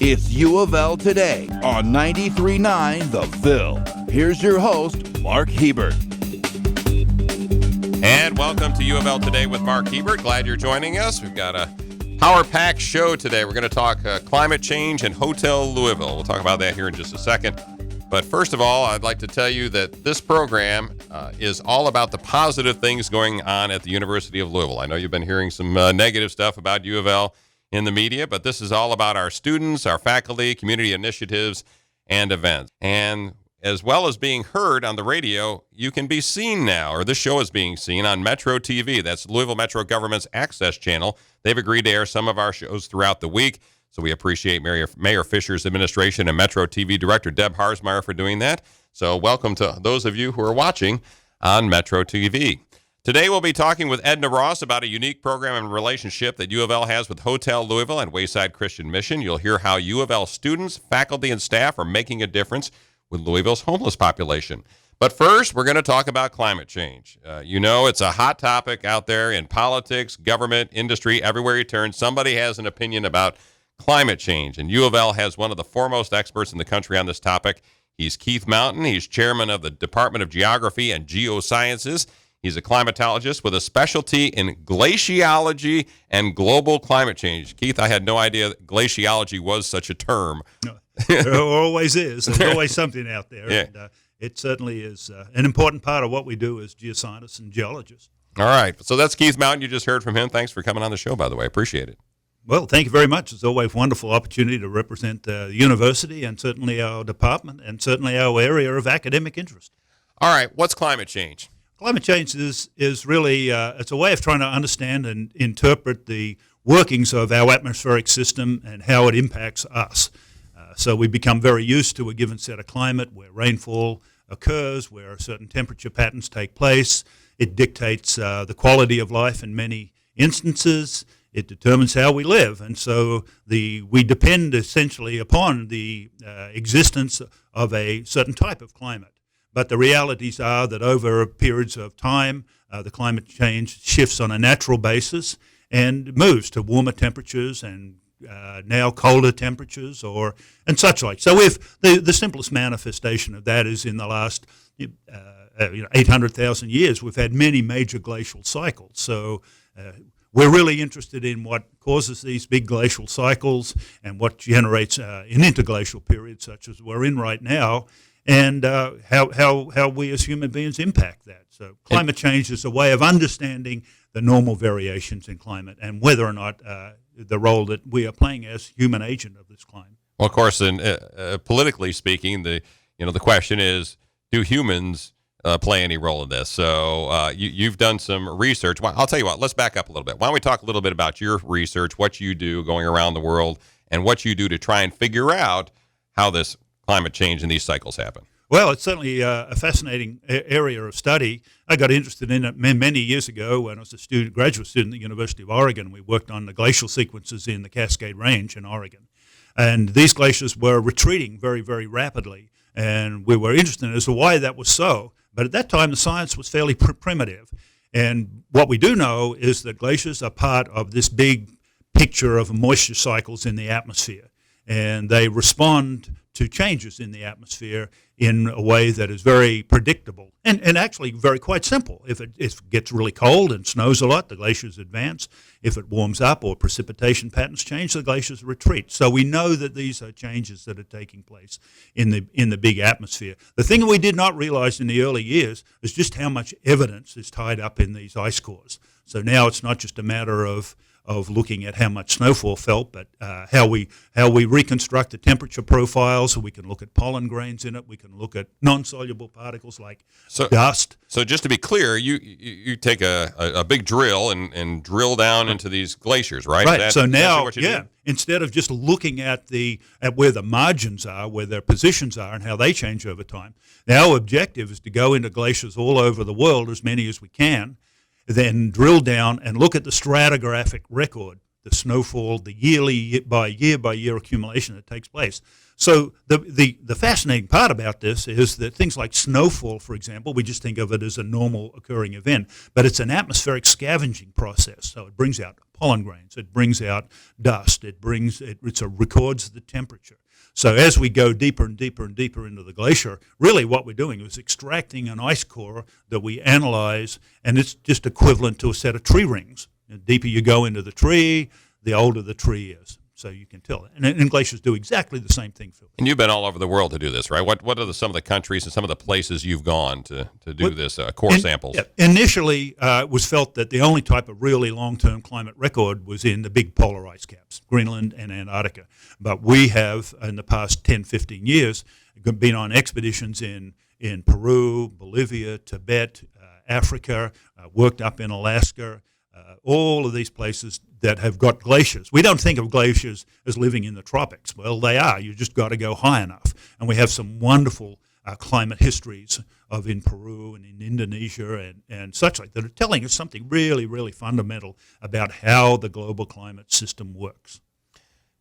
It's UofL Today on 93.9 The Ville. Here's your host, Mark Hebert. And welcome to UofL Today with Mark Hebert. Glad you're joining us. We've got a power-packed show today. We're going to talk climate change and Hotel Louisville. We'll talk about that here in just a second. But first of all, I'd like to tell you that this program is all about the positive things going on at the University of Louisville. I know you've been hearing some negative stuff about U of L in the media, but this is all about our students, our faculty, community initiatives, and events. And as well as being heard on the radio, you can be seen now, or this show is being seen on Metro TV. That's Louisville Metro Government's access channel. They've agreed to air some of our shows throughout the week, so we appreciate Mayor Fisher's administration and Metro TV Director Deb Harsmeyer for doing that. So welcome to those of you who are watching on Metro TV. Today we'll be talking with Edna Ross about a unique program and relationship that U of L has with Hotel Louisville and Wayside Christian Mission. You'll hear how U of L students, faculty, and staff are making a difference with Louisville's homeless population. But first, we're going to talk about climate change. It's a hot topic out there in politics, government, industry, everywhere you turn. Somebody has an opinion about climate change, and U of L has one of the foremost experts in the country on this topic. He's Keith Mountain. He's chairman of the Department of Geography and Geosciences. He's a climatologist with a specialty in glaciology and global climate change. Keith, I had no idea glaciology was such a term. No, there always is. There's always something out there. Yeah. And it certainly is an important part of what we do as geoscientists and geologists. All right. So that's Keith Mountain. You just heard from him. Thanks for coming on the show, by the way. Appreciate it. Well, thank you very much. It's always a wonderful opportunity to represent the university and certainly our department and certainly our area of academic interest. All right. What's climate change? Climate change is really it's a way of trying to understand and interpret the workings of our atmospheric system and how it impacts us. So we become very used to a given set of climate where rainfall occurs, where certain temperature patterns take place. It dictates the quality of life in many instances. It determines how we live. And so we depend essentially upon the existence of a certain type of climate. But the realities are that over periods of time, the climate change shifts on a natural basis and moves to warmer temperatures and now colder temperatures and such like. So if the simplest manifestation of that is in the last 800,000 years, we've had many major glacial cycles. So we're really interested in what causes these big glacial cycles and what generates an interglacial period such as we're in right now, and how we as human beings impact that. So climate change is a way of understanding the normal variations in climate and whether or not the role that we are playing as human agent of this climate. Well, of course, politically speaking, the question is, do humans play any role in this? So you've done some research. Well, I'll tell you what, let's back up a little bit. Why don't we talk a little bit about your research, what you do going around the world, and what you do to try and figure out how this climate change and these cycles happen? Well, it's certainly a fascinating area of study. I got interested in it many years ago when I was a graduate student at the University of Oregon. We worked on the glacial sequences in the Cascade Range in Oregon. And these glaciers were retreating very, very rapidly. And we were interested as to why that was so. But at that time, the science was fairly primitive. And what we do know is that glaciers are part of this big picture of moisture cycles in the atmosphere. And they respond to changes in the atmosphere in a way that is very predictable and actually very quite simple. If it gets really cold and snows a lot, the glaciers advance. If it warms up or precipitation patterns change, the glaciers retreat. So we know that these are changes that are taking place in the big atmosphere. The thing we did not realize in the early years is just how much evidence is tied up in these ice cores. So now it's not just a matter of looking at how much snowfall fell, but how we reconstruct the temperature profiles. So we can look at pollen grains in it. We can look at non-soluble particles like dust. So just to be clear, you take a big drill and drill down into these glaciers, right? Right. So now, instead of just looking at where the margins are, where their positions are, and how they change over time, our objective is to go into glaciers all over the world, as many as we can, then drill down and look at the stratigraphic record, the snowfall, the year by year accumulation that takes place. So the fascinating part about this is that things like snowfall, for example, we just think of it as a normal occurring event, but it's an atmospheric scavenging process. So it brings out pollen grains, it brings out dust, it records the temperature. So as we go deeper and deeper and deeper into the glacier, really what we're doing is extracting an ice core that we analyze, and it's just equivalent to a set of tree rings. The deeper you go into the tree, the older the tree is. So you can tell. And glaciers do exactly the same thing, Phil. And you've been all over the world to do this, right? What are some of the countries and some of the places you've gone to do this core samples? Yeah, initially, it was felt that the only type of really long-term climate record was in the big polar ice caps, Greenland and Antarctica. But we have, in the past 10, 15 years, been on expeditions in Peru, Bolivia, Tibet, Africa, worked up in Alaska, all of these places that have got glaciers. We don't think of glaciers as living in the tropics. Well, they are. You just got to go high enough. And we have some wonderful climate histories of in Peru and in Indonesia and such like that are telling us something really, really fundamental about how the global climate system works.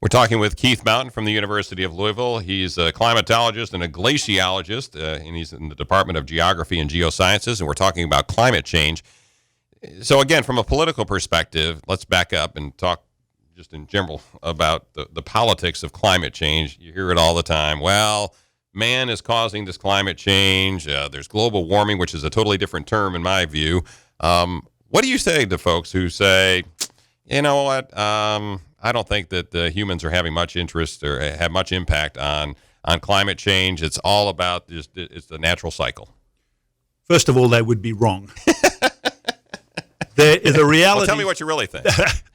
We're talking with Keith Mountain from the University of Louisville. He's a climatologist and a glaciologist, and he's in the Department of Geography and Geosciences, and we're talking about climate change. So again, from a political perspective, let's back up and talk just in general about the politics of climate change. You hear it all the time. Well, man is causing this climate change. There's global warming, which is a totally different term in my view. What do you say to folks who say, you know what, I don't think that the humans are having much interest or have much impact on climate change. It's all about it's the natural cycle. First of all, they would be wrong. The reality. Well, tell me what you really think.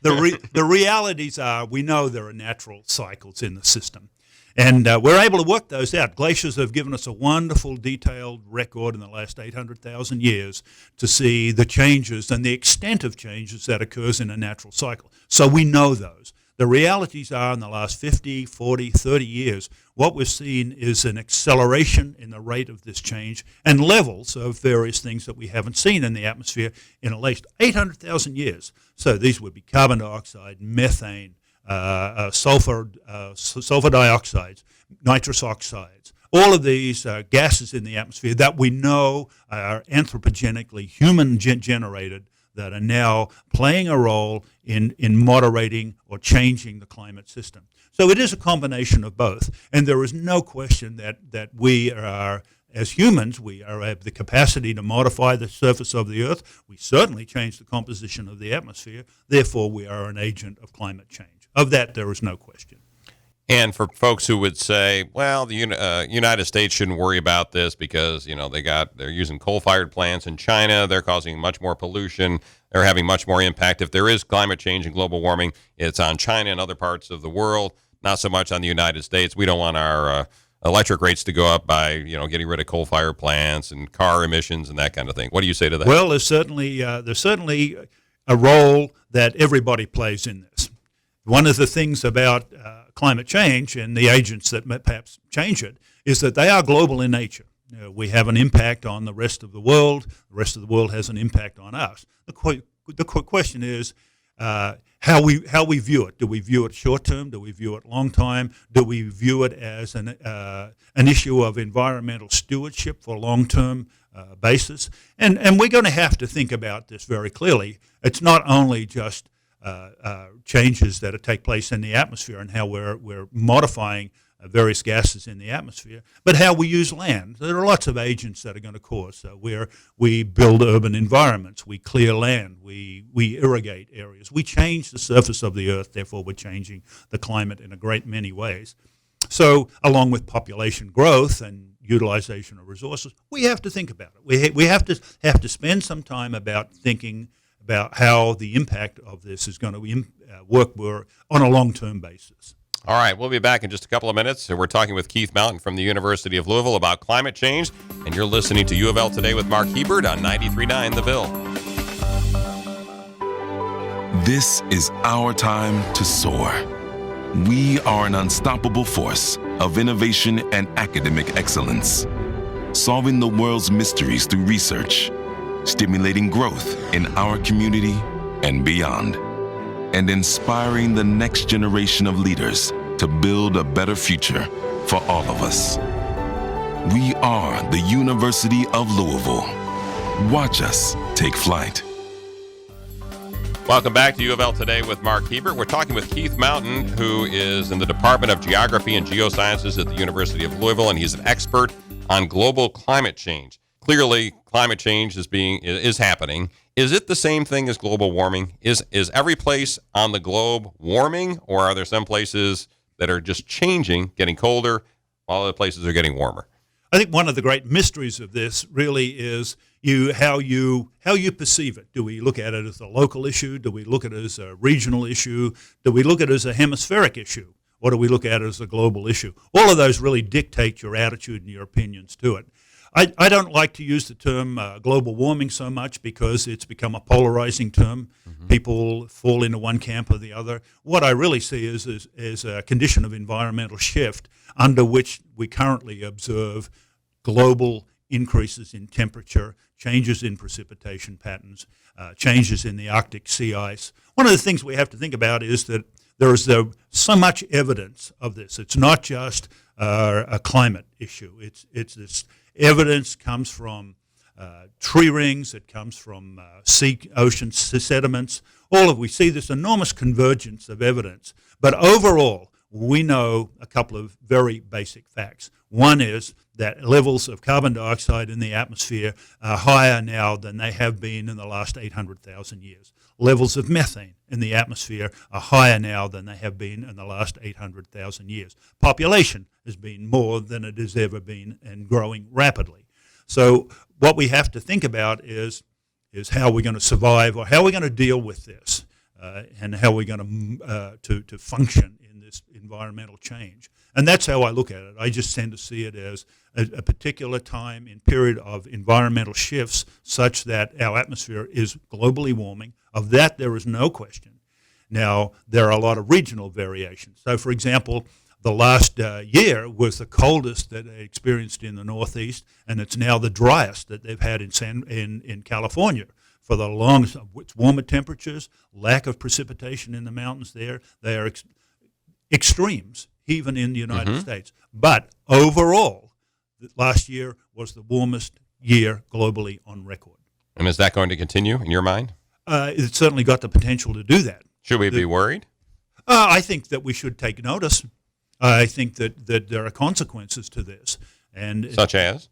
The realities are we know there are natural cycles in the system. And we're able to work those out. Glaciers have given us a wonderful, detailed record in the last 800,000 years to see the changes and the extent of changes that occurs in a natural cycle. So we know those. The realities are in the last 50, 40, 30 years, what we've seen is an acceleration in the rate of this change and levels of various things that we haven't seen in the atmosphere in at least 800,000 years. So these would be carbon dioxide, methane, sulfur dioxides, nitrous oxides, all of these gases in the atmosphere that we know are anthropogenically human-generated that are now playing a role in moderating or changing the climate system. So it is a combination of both, and there is no question that we are, as humans, we have the capacity to modify the surface of the Earth. We certainly change the composition of the atmosphere. Therefore, we are an agent of climate change. Of that, there is no question. And for folks who would say, well, the United States shouldn't worry about this because, they're using coal-fired plants in China. They're causing much more pollution. They're having much more impact. If there is climate change and global warming, it's on China and other parts of the world, not so much on the United States. We don't want our electric rates to go up by, getting rid of coal-fired plants and car emissions and that kind of thing. What do you say to that? Well, there's certainly a role that everybody plays in this. One of the things about climate change and the agents that perhaps change it is that they are global in nature. We have an impact on the rest of the world. The rest of the world has an impact on us. The question is how we view it. Do we view it short term? Do we view it long time? Do we view it as an issue of environmental stewardship for long term basis? And we're going to have to think about this very clearly. It's not only just changes that take place in the atmosphere and how we're modifying various gases in the atmosphere, but how we use land. There are lots of agents that are going to cause. So we build urban environments, we clear land, we irrigate areas, we change the surface of the Earth. Therefore, we're changing the climate in a great many ways. So, along with population growth and utilization of resources, we have to think about it. We have to spend some time about thinking about how the impact of this is going to work on a long-term basis. All right, we'll be back in just a couple of minutes. We're talking with Keith Mountain from the University of Louisville about climate change, and you're listening to UofL Today with Mark Hebert on 93.9 The Ville. This is our time to soar. We are an unstoppable force of innovation and academic excellence, solving the world's mysteries through research, stimulating growth in our community and beyond, and inspiring the next generation of leaders to build a better future for all of us. We are the University of Louisville. Watch us take flight. Welcome back to UofL Today with Mark Hebert. We're talking with Keith Mountain, who is in the Department of Geography and Geosciences at the University of Louisville, and he's an expert on global climate change. Clearly, climate change is happening. Is it the same thing as global warming? Is every place on the globe warming, or are there some places that are just changing, getting colder, while other places are getting warmer? I think one of the great mysteries of this really is how you perceive it. Do we look at it as a local issue? Do we look at it as a regional issue? Do we look at it as a hemispheric issue? Or do we look at it as a global issue? All of those really dictate your attitude and your opinions to it. I don't like to use the term global warming so much because it's become a polarizing term. Mm-hmm. People fall into one camp or the other. What I really see is a condition of environmental shift under which we currently observe global increases in temperature, changes in precipitation patterns, changes in the Arctic sea ice. One of the things we have to think about is that there is so much evidence of this. It's not just a climate issue. It's this evidence comes from tree rings. It comes from ocean sediments. We see this enormous convergence of evidence. But overall, we know a couple of very basic facts. One is that levels of carbon dioxide in the atmosphere are higher now than they have been in the last 800,000 years. Levels of methane in the atmosphere are higher now than they have been in the last 800,000 years. Population has been more than it has ever been and growing rapidly. So what we have to think about is how we're going to survive, or how we're going to deal with this, and how we're going to function in this environmental change. And that's how I look at it. I just tend to see it as a particular time in period of environmental shifts such that our atmosphere is globally warming. Of that, there is no question. Now, there are a lot of regional variations. So, for example, the last year was the coldest that they experienced in the Northeast, and it's now the driest that they've had in California for the longest. It's warmer temperatures, lack of precipitation in the mountains there. They are extremes, even in the United States. But overall, last year was the warmest year globally on record. And is that going to continue in your mind? It's certainly got the potential to do that. Should we be worried? I think that we should take notice. I think that there are consequences to this. And such as?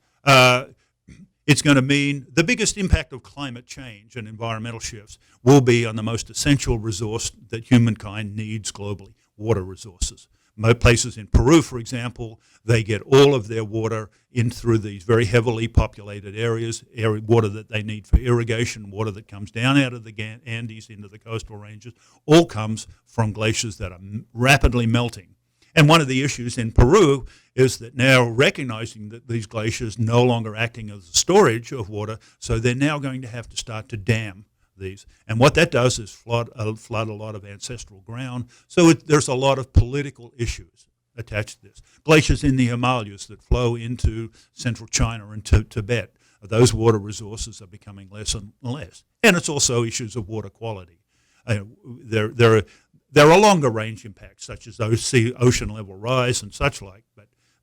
It's going to mean the biggest impact of climate change and environmental shifts will be on the most essential resource that humankind needs globally, water resources. Most places in Peru, for example, they get all of their water in through these very heavily populated areas, water that they need for irrigation, water that comes down out of the Andes into the coastal ranges, all comes from glaciers that are rapidly melting. And one of the issues in Peru is that now recognizing that these glaciers no longer acting as a storage of water, so they're now going to have to start to dam these. And what that does is flood a lot of ancestral ground. So there's a lot of political issues attached to this. Glaciers in the Himalayas that flow into central China and to Tibet, those water resources are becoming less and less. And it's also issues of water quality. There are longer range impacts, such as ocean level rise and such like,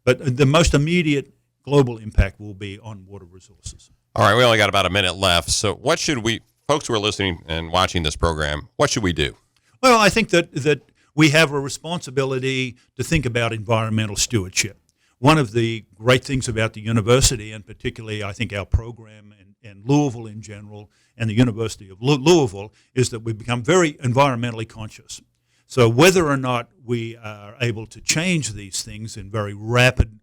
but the most immediate global impact will be on water resources. All right, we only got about a minute left. So what should folks who are listening and watching this program, what should we do? Well, I think that we have a responsibility to think about environmental stewardship. One of the great things about the university, and particularly I think our program and Louisville in general, and the University of Louisville, is that we've become very environmentally conscious. So whether or not we are able to change these things in very rapid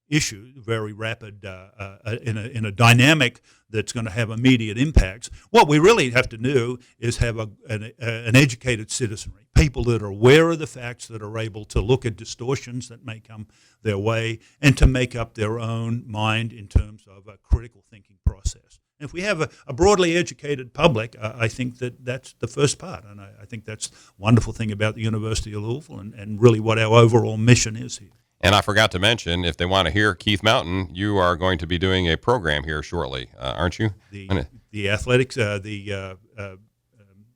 issues, in a dynamic that's going to have immediate impacts, what we really have to do is have an educated citizenry, people that are aware of the facts, that are able to look at distortions that may come their way, and to make up their own mind in terms of a critical thinking process. If we have a broadly educated public, I think that's the first part, and I think that's a wonderful thing about the University of Louisville and really what our overall mission is here. And I forgot to mention, if they want to hear Keith Mountain, you are going to be doing a program here shortly, aren't you? The athletics, the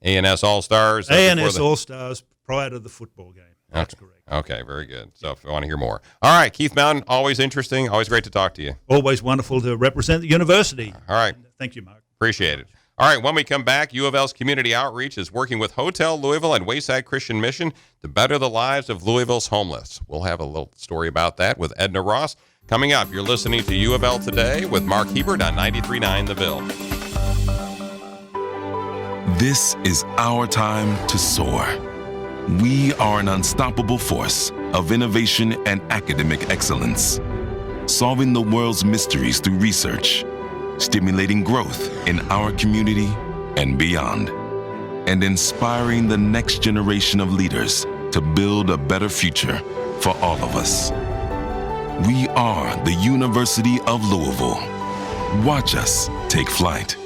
A&S All-Stars. A&S All-Stars prior to the football game. That's correct. Okay, very good. So if you want to hear more. All right, Keith Mountain, always interesting, always great to talk to you. Always wonderful to represent the university. All right. Thank you, Mark. Appreciate it. All right, when we come back, U of L's community outreach is working with Hotel Louisville and Wayside Christian Mission to better the lives of Louisville's homeless. We'll have a little story about that with Edna Ross coming up. You're listening to UofL Today with Mark Hebert on 93.9 The Ville. This is our time to soar. We are an unstoppable force of innovation and academic excellence, solving the world's mysteries through research, stimulating growth in our community and beyond, and inspiring the next generation of leaders to build a better future for all of us. We are the University of Louisville. Watch us take flight.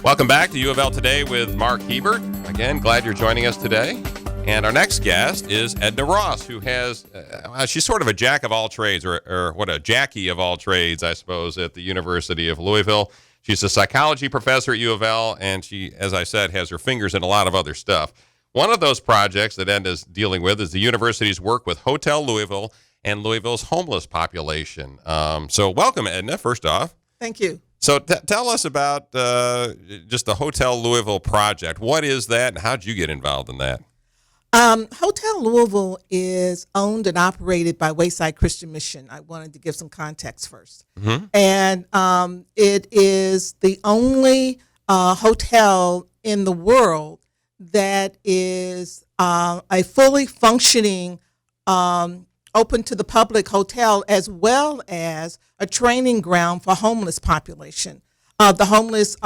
Welcome back to UofL Today with Mark Hebert. Again, glad you're joining us today. And our next guest is Edna Ross, who has, she's sort of a jack of all trades, or what, a Jackie of all trades, I suppose, at the University of Louisville. She's a psychology professor at UofL, and she, as I said, has her fingers in a lot of other stuff. One of those projects that Edna's dealing with is the university's work with Hotel Louisville and Louisville's homeless population. So welcome, Edna, first off. Thank you. So tell us about just the Hotel Louisville project. What is that, and how did you get involved in that? Hotel Louisville is owned and operated by Wayside Christian Mission. I wanted to give some context first. Mm-hmm. And it is the only hotel in the world that is a fully functioning, open to the public hotel, as well as a training ground for homeless population. The homeless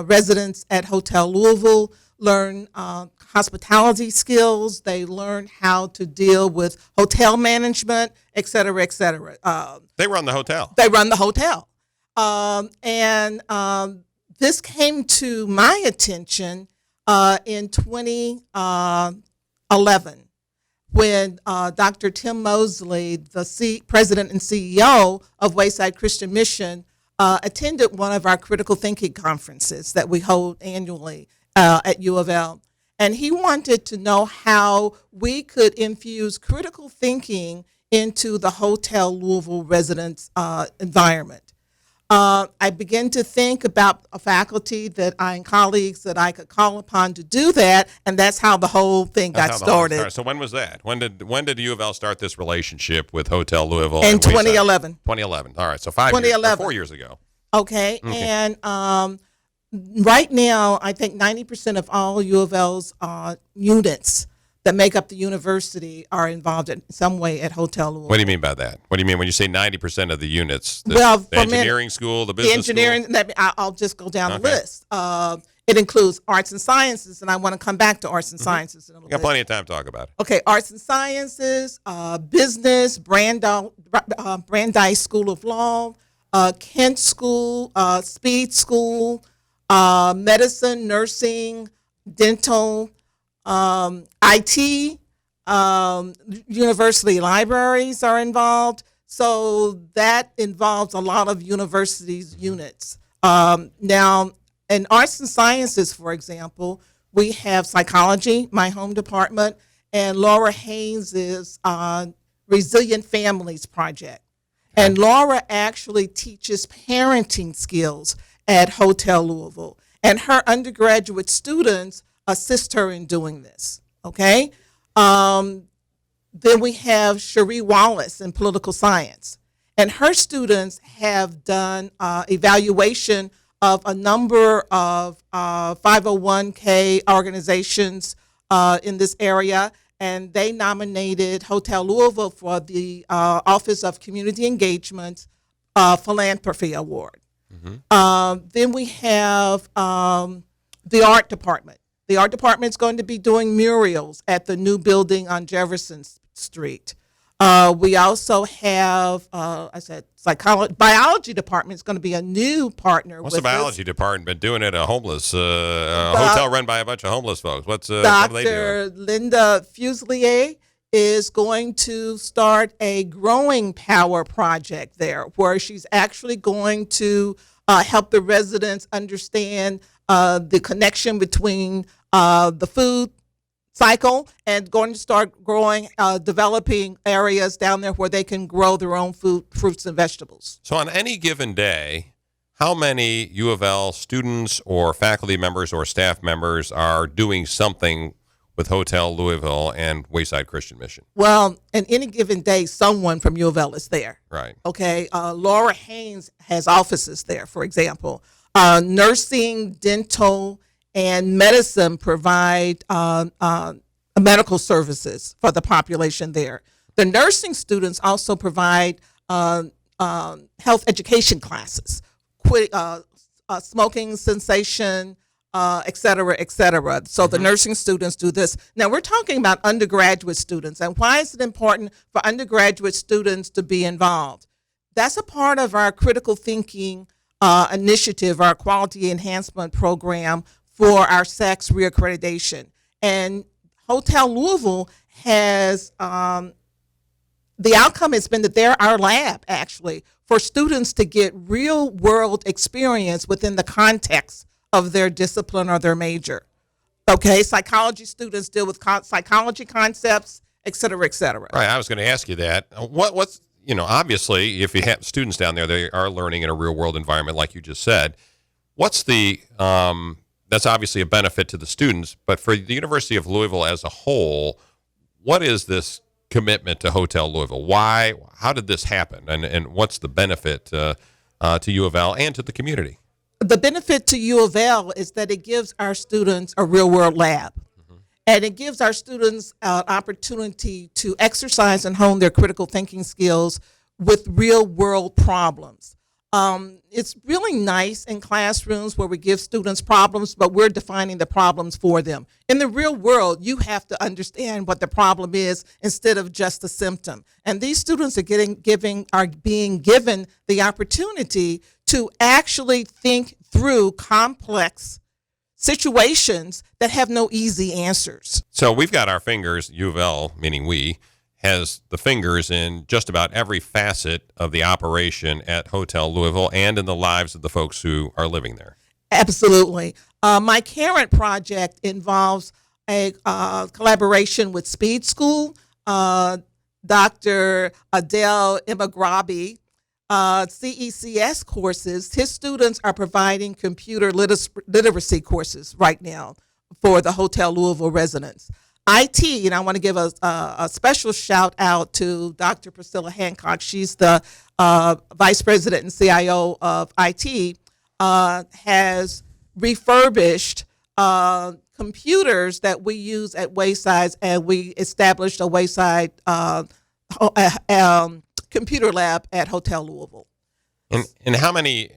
residents at Hotel Louisville learn hospitality skills. They learn how to deal with hotel management, et cetera, et cetera. They run the hotel. They run the hotel. And this came to my attention in 2011 when Dr. Tim Mosley, the president and CEO of Wayside Christian Mission, attended one of our critical thinking conferences that we hold annually at U of L. And he wanted to know how we could infuse critical thinking into the Hotel Louisville residents' environment. I began to think about a faculty and colleagues that I could call upon to do that, and that's how the whole thing got started. So when was that? When did U of L start this relationship with Hotel Louisville? In 2011. 2011. All right, so 5 years, 4 years ago. Okay. And right now, I think 90% of all U of L's units that make up the university are involved in some way at Hotel Louisville. What do you mean by that? What do you mean when you say 90% of the units? The engineering school, the business school? I'll just go down the list. It includes arts and sciences, and I want to come back to arts and sciences in a little bit. Got plenty of time to talk about it. Okay, arts and sciences, business, Brandeis School of Law, Kent School, Speed School, medicine, nursing, dental, IT, university libraries are involved. So that involves a lot of universities' units. Now, in arts and sciences, for example, we have psychology, my home department, and Laura Haynes' Resilient Families Project. And Laura actually teaches parenting skills at Hotel Louisville. And her undergraduate students assist her in doing this, okay? Then we have Cherie Wallace in political science. And her students have done evaluation of a number of 501k organizations in this area. And they nominated Hotel Louisville for the Office of Community Engagement Philanthropy Award. Mm-hmm. Then we have the art department. The art department is going to be doing murals at the new building on Jefferson Street. We also have, biology department is going to be a new partner. What's the biology department been doing at a homeless hotel run by a bunch of homeless folks? What are they doing? Dr. Linda Fuselier is going to start a growing power project there, where she's actually going to help the residents understand the connection between the food cycle and going to start developing areas down there where they can grow their own food, fruits and vegetables. So on any given day, how many U of L students or faculty members or staff members are doing something with Hotel Louisville and Wayside Christian Mission? Well, in any given day, someone from U of L is there. Right. Okay. Laura Haynes has offices there, for example. Nursing, dental, and medicine provide medical services for the population there. The nursing students also provide health education classes, smoking cessation, et cetera, et cetera. So the nursing students do this. Now we're talking about undergraduate students, and why is it important for undergraduate students to be involved? That's a part of our critical thinking initiative, our quality enhancement program for our SACS reaccreditation. And Hotel Louisville has, the outcome has been that they're our lab, actually, for students to get real world experience within the context of their discipline or their major. Okay, psychology students deal with psychology concepts, et cetera, et cetera. Right, I was going to ask you that. What's, obviously, if you have students down there, they are learning in a real world environment, like you just said. What's the, that's obviously a benefit to the students, but for the University of Louisville as a whole, what is this commitment to Hotel Louisville? Why? How did this happen? And what's the benefit to U of L and to the community? The benefit to U of L is that it gives our students a real world lab. And it gives our students an opportunity to exercise and hone their critical thinking skills with real world problems. It's really nice in classrooms where we give students problems, but we're defining the problems for them. In the real world, you have to understand what the problem is instead of just a symptom. And these students are being given the opportunity to actually think through complex situations that have no easy answers. So we've got our fingers, U of L, meaning we, has the fingers in just about every facet of the operation at Hotel Louisville and in the lives of the folks who are living there. Absolutely. My current project involves a collaboration with Speed School, Dr. Adele Imagrabi, CECS courses. His students are providing computer literacy courses right now for the Hotel Louisville residents. IT, and I want to give a special shout out to Dr. Priscilla Hancock. She's the Vice President and CIO of IT, has refurbished computers that we use at Wayside, and we established a Wayside computer lab at Hotel Louisville. And how many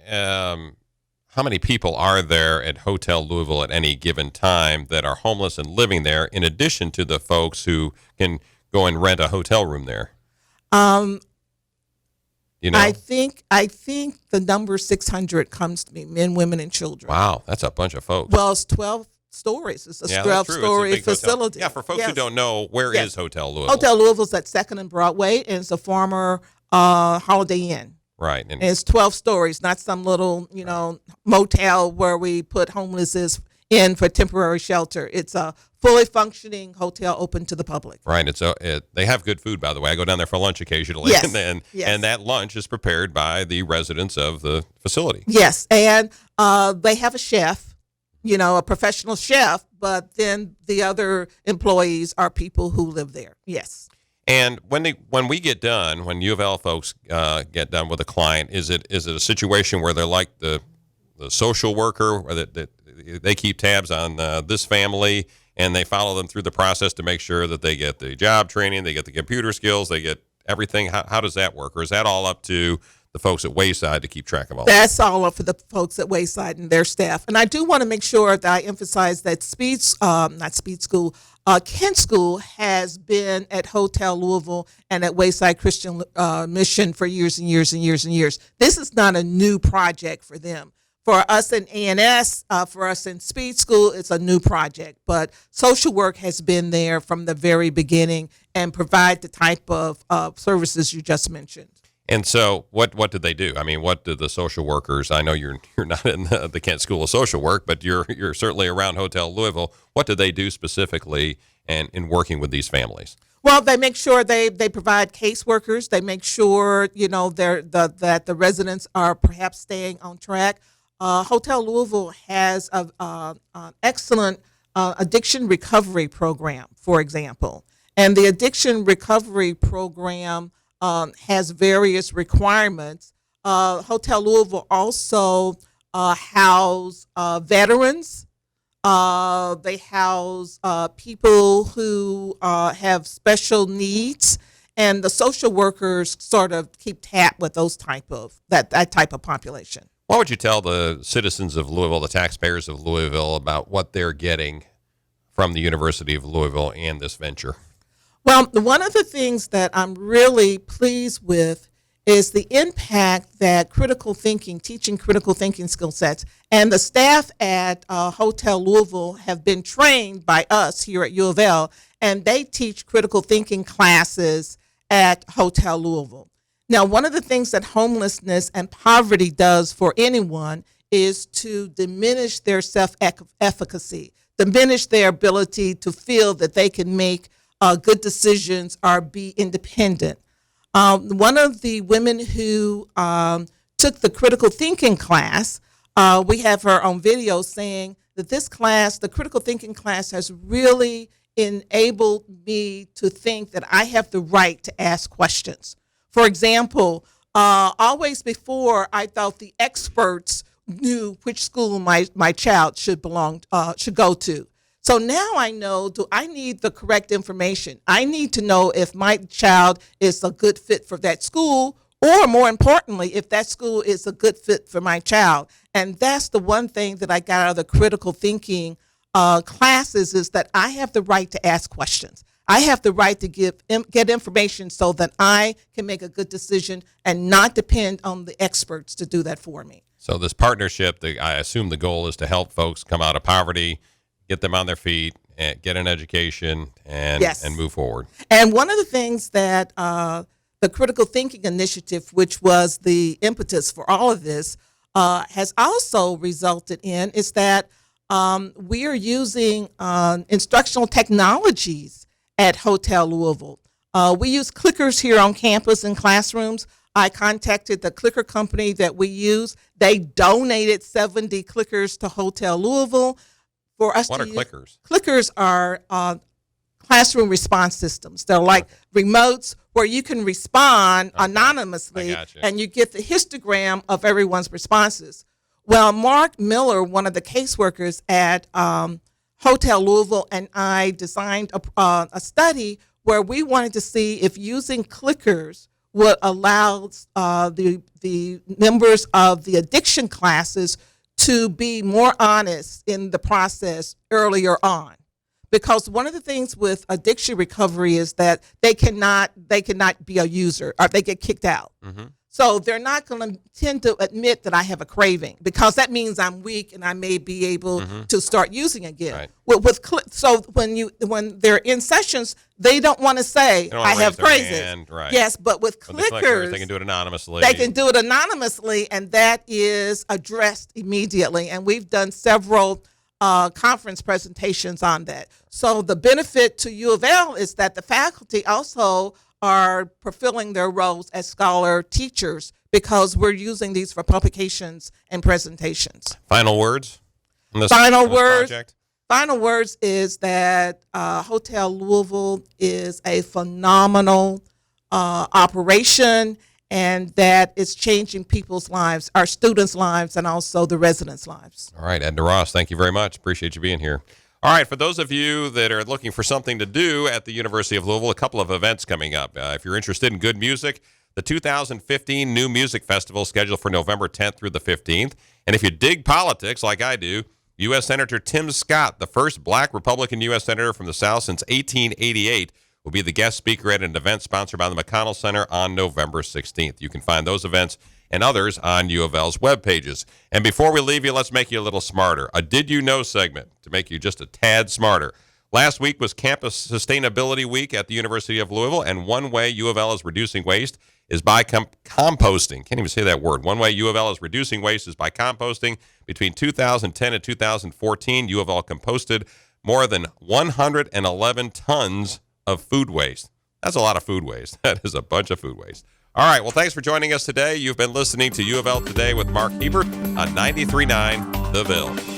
people are there at Hotel Louisville at any given time that are homeless and living there, in addition to the folks who can go and rent a hotel room there? I think the number 600 comes to me, men, women, and children. Wow, that's a bunch of folks. Well, it's 12 stories. It's a 12-story facility. Yeah, for folks who don't know, where is Hotel Louisville? Hotel Louisville's at 2nd and Broadway, and it's a former Holiday Inn. Right. And it's 12 stories, not some little, motel where we put homeless in for temporary shelter. It's a fully functioning hotel open to the public. Right. They have good food, by the way. I go down there for lunch occasionally. Yes. And that lunch is prepared by the residents of the facility. Yes. And they have a chef, a professional chef, but then the other employees are people who live there. Yes. And when we get done, when U of L folks get done with a client, is it a situation where they're like the social worker, where they keep tabs on this family and they follow them through the process to make sure that they get the job training, they get the computer skills, they get everything? How does that work? Or is that all up to the folks at Wayside to keep track of all that? That's all up for the folks at Wayside and their staff. And I do want to make sure that I emphasize that Kent School has been at Hotel Louisville and at Wayside Christian Mission for years and years and years and years. This is not a new project for them. For us in A&S, for us in Speed School, it's a new project. But social work has been there from the very beginning and provide the type of services you just mentioned. And so what did they do? I mean, what did the social workers, I know you're not in the Kent School of Social Work, but you're certainly around Hotel Louisville. What did they do specifically and in working with these families? Well, they make sure they provide caseworkers. They make sure, that the residents are perhaps staying on track. Hotel Louisville has an excellent addiction recovery program, for example. And the addiction recovery program has various requirements. Hotel Louisville also house veterans. They house people who have special needs, and the social workers sort of keep tap with that type of population. What would you tell the citizens of Louisville, the taxpayers of Louisville, about what they're getting from the University of Louisville and this venture? Well, one of the things that I'm really pleased with is the impact that teaching critical thinking skill sets, and the staff at Hotel Louisville have been trained by us here at UofL, and they teach critical thinking classes at Hotel Louisville. Now, one of the things that homelessness and poverty does for anyone is to diminish their self-efficacy, diminish their ability to feel that they can make good decisions or be independent. One of the women who took the critical thinking class, we have her on video saying that this class, the critical thinking class, has really enabled me to think that I have the right to ask questions. For example, always before I thought the experts knew which school my child should go to. So now I know, do I need the correct information? I need to know if my child is a good fit for that school, or more importantly, if that school is a good fit for my child. And that's the one thing that I got out of the critical thinking classes, is that I have the right to ask questions. I have the right to get information so that I can make a good decision and not depend on the experts to do that for me. So this partnership, I assume the goal is to help folks come out of poverty, get them on their feet, and get an education, and move forward. And one of the things that the Critical Thinking Initiative, which was the impetus for all of this, has also resulted in is that we are using instructional technologies at Hotel Louisville. We use clickers here on campus in classrooms. I contacted the clicker company that we use. They donated 70 clickers to Hotel Louisville for us to use. What are clickers? Clickers are classroom response systems. They're like remotes where you can respond anonymously, and you get the histogram of everyone's responses. Well, Mark Miller, one of the caseworkers at Hotel Louisville, and I designed a study where we wanted to see if using clickers would allow the members of the addiction classes to be more honest in the process earlier on. Because one of the things with addiction recovery is that they cannot be a user, or they get kicked out. Mm-hmm. So they're not going to tend to admit that I have a craving, because that means I'm weak and I may be able to start using again. Right. So when they're in sessions, they don't want to say I have cravings. Right. Yes, but with clickers, they can do it anonymously. And that is addressed immediately. And we've done several conference presentations on that. So the benefit to U of L is that the faculty also are fulfilling their roles as scholar teachers, because we're using these for publications and presentations. Final words on this project? Final words is that Hotel Louisville is a phenomenal operation, and that it's changing people's lives, our students' lives, and also the residents' lives. All right, Edna Ross, thank you very much. Appreciate you being here. All right, for those of you that are looking for something to do at the University of Louisville, a couple of events coming up. If you're interested in good music, the 2015 New Music Festival is scheduled for November 10th through the 15th. And if you dig politics like I do, U.S. Senator Tim Scott, the first black Republican U.S. Senator from the South since 1888, will be the guest speaker at an event sponsored by the McConnell Center on November 16th. You can find those events and others on U of L's web pages. And before we leave you, let's make you a little smarter. A Did You Know segment to make you just a tad smarter. Last week was Campus Sustainability Week at the University of Louisville, and one way U of L is reducing waste is by composting. Can't even say that word. One way U of L is reducing waste is by composting. Between 2010 and 2014, U of L composted more than 111 tons of food waste. That's a lot of food waste. That is a bunch of food waste. All right. Well, thanks for joining us today. You've been listening to UofL Today with Mark Hebert on 93.9 The Ville.